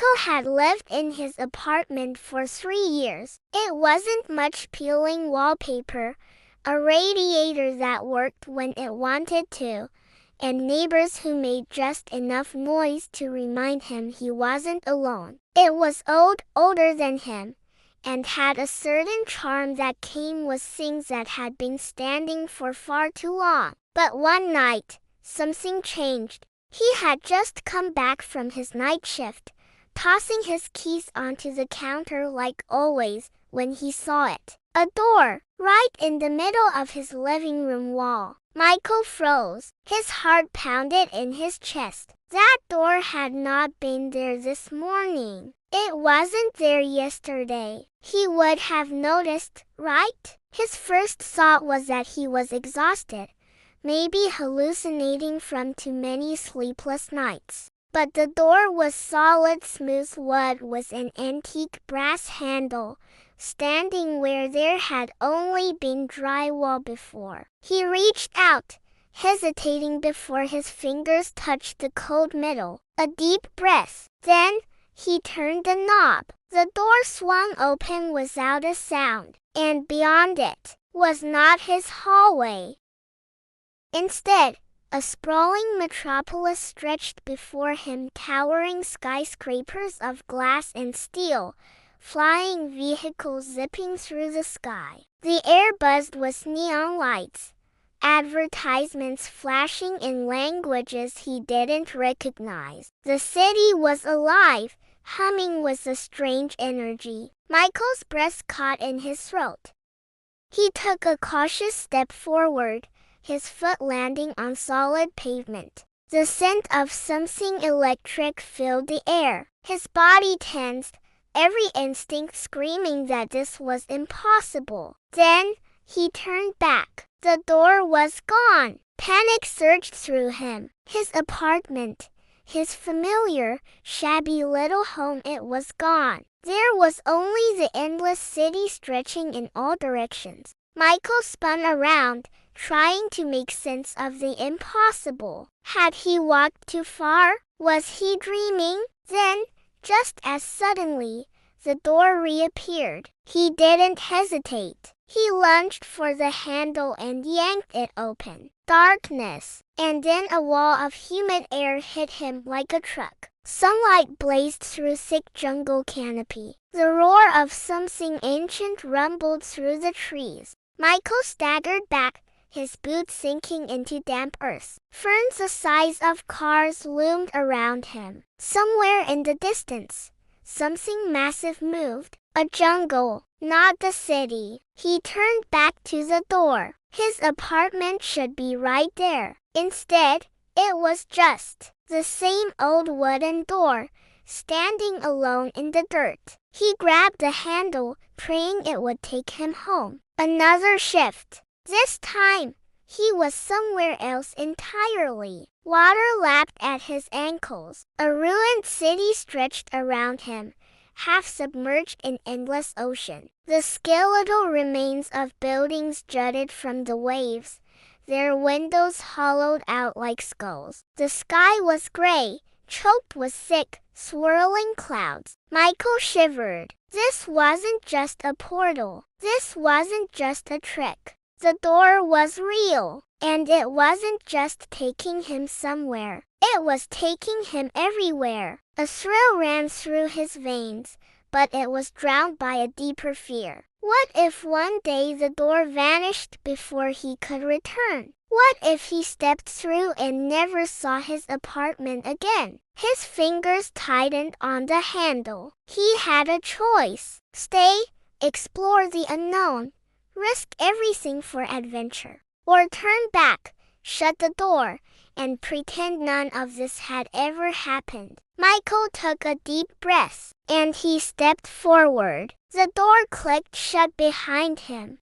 Michael had lived in his apartment for 3 years. It wasn't much peeling wallpaper, a radiator that worked when it wanted to, and neighbors who made just enough noise to remind him he wasn't alone. It was old, older than him, and had a certain charm that came with things that had been standing for far too long. But one night, something changed. He had just come back from his night shift, tossing his keys onto the counter like always when he saw it. A door, right in the middle of his living room wall. Michael froze. His heart pounded in his chest. That door had not been there this morning. It wasn't there yesterday. He would have noticed, right? His first thought was that he was exhausted, maybe hallucinating from too many sleepless nights. But the door was solid smooth wood with an antique brass handle, standing where there had only been drywall before. He reached out, hesitating before his fingers touched the cold metal. A deep breath. Then, he turned the knob. The door swung open without a sound, and beyond it was not his hallway. Instead, a sprawling metropolis stretched before him, towering skyscrapers of glass and steel, flying vehicles zipping through the sky. The air buzzed with neon lights, advertisements flashing in languages he didn't recognize. The city was alive, humming with a strange energy. Michael's breath caught in his throat. He took a cautious step forward, his foot landing on solid pavement. The scent of something electric filled the air. His body tensed, every instinct screaming that this was impossible. Then, he turned back. The door was gone. Panic surged through him. His apartment, his familiar, shabby little home, it was gone. There was only the endless city stretching in all directions. Michael spun around, trying to make sense of the impossible. Had he walked too far? Was he dreaming? Then, just as suddenly, the door reappeared. He didn't hesitate. He lunged for the handle and yanked it open. Darkness, and then a wall of humid air hit him like a truck. Sunlight blazed through thick jungle canopy. The roar of something ancient rumbled through the trees. Michael staggered back, his boots sinking into damp earth. Ferns the size of cars loomed around him. Somewhere in the distance, something massive moved. A jungle, not the city. He turned back to the door. His apartment should be right there. Instead, it was just the same old wooden door, standing alone in the dirt. He grabbed the handle, praying it would take him home. Another shift. This time, he was somewhere else entirely. Water lapped at his ankles. A ruined city stretched around him, half submerged in endless ocean. The skeletal remains of buildings jutted from the waves, their windows hollowed out like skulls. The sky was gray, choked with thick, swirling clouds. Michael shivered. This wasn't just a portal. This wasn't just a trick. The door was real, and it wasn't just taking him somewhere. It was taking him everywhere. A thrill ran through his veins, but it was drowned by a deeper fear. What if one day the door vanished before he could return? What if he stepped through and never saw his apartment again? His fingers tightened on the handle. He had a choice. Stay, explore the unknown, risk everything for adventure. Or turn back, shut the door, and pretend none of this had ever happened. Michael took a deep breath, and he stepped forward. The door clicked shut behind him,